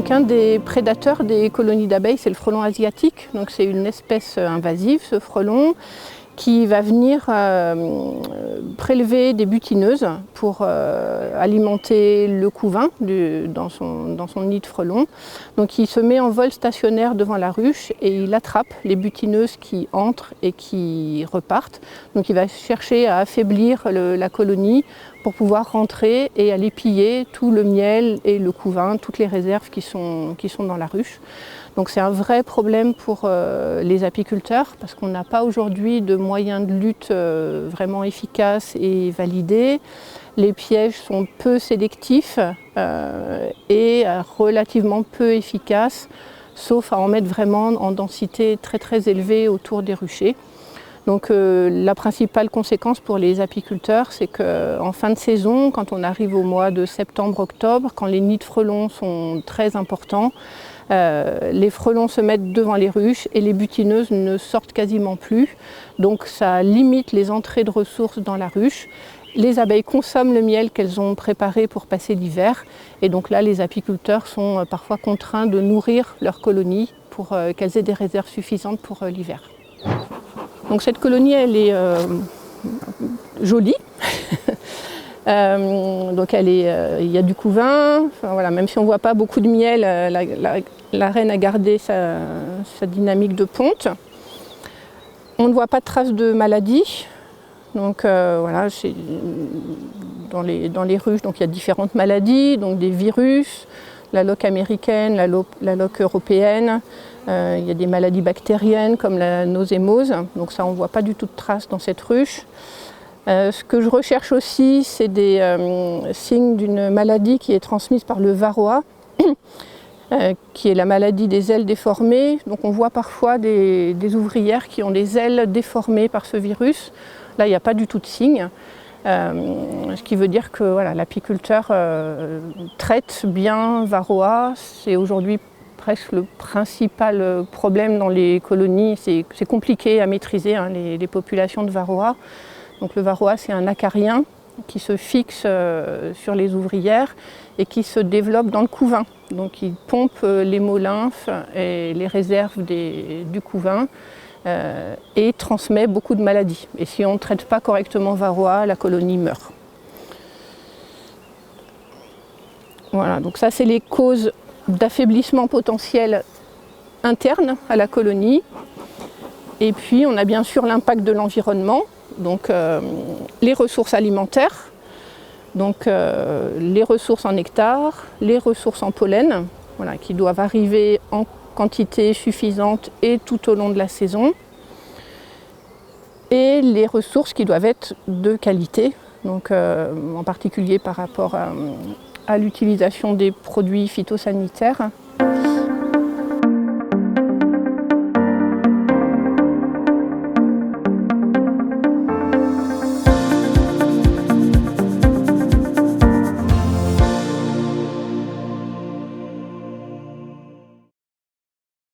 Donc un des prédateurs des colonies d'abeilles, c'est le frelon asiatique. Donc c'est une espèce invasive, ce frelon, qui va venir prélever des butineuses pour alimenter le couvain dans son nid de frelon. Donc il se met en vol stationnaire devant la ruche et il attrape les butineuses qui entrent et qui repartent. Donc il va chercher à affaiblir la colonie pour pouvoir rentrer et aller piller tout le miel et le couvain, toutes les réserves qui sont dans la ruche. Donc c'est un vrai problème pour les apiculteurs parce qu'on n'a pas aujourd'hui de moyens de lutte vraiment efficaces et validés. Les pièges sont peu sélectifs et relativement peu efficaces, sauf à en mettre vraiment en densité très très élevée autour des ruchers. Donc la principale conséquence pour les apiculteurs, c'est qu'en fin de saison, quand on arrive au mois de septembre-octobre, quand les nids de frelons sont très importants, les frelons se mettent devant les ruches et les butineuses ne sortent quasiment plus. Donc ça limite les entrées de ressources dans la ruche. Les abeilles consomment le miel qu'elles ont préparé pour passer l'hiver. Et donc là, les apiculteurs sont parfois contraints de nourrir leurs colonies pour qu'elles aient des réserves suffisantes pour l'hiver. Donc cette colonie, elle est jolie. Donc il y a du couvain, enfin, voilà, même si on ne voit pas beaucoup de miel, la reine a gardé sa dynamique de ponte. On ne voit pas de traces de maladie. Donc voilà, dans les ruches, donc, il y a différentes maladies, donc des virus, la loque américaine, la loque européenne. Il y a des maladies bactériennes comme la nosémose, donc ça on ne voit pas du tout de traces dans cette ruche. Ce que je recherche aussi, c'est des signes d'une maladie qui est transmise par le varroa, qui est la maladie des ailes déformées. Donc on voit parfois des ouvrières qui ont des ailes déformées par ce virus. Là, il n'y a pas du tout de signe. Ce qui veut dire que voilà, l'apiculteur traite bien varroa. C'est aujourd'hui presque le principal problème dans les colonies. C'est compliqué à maîtriser, hein, les populations de varroa. Donc le varroa, c'est un acarien qui se fixe sur les ouvrières et qui se développe dans le couvain. Donc il pompe l'hémolymphe et les réserves du couvain et transmet beaucoup de maladies. Et si on ne traite pas correctement varroa, la colonie meurt. Voilà, donc ça c'est les causes d'affaiblissement potentiel interne à la colonie. Et puis on a bien sûr l'impact de l'environnement. Donc les ressources alimentaires, donc les ressources en nectar, les ressources en pollen, voilà, qui doivent arriver en quantité suffisante et tout au long de la saison, et les ressources qui doivent être de qualité, donc en particulier par rapport à l'utilisation des produits phytosanitaires.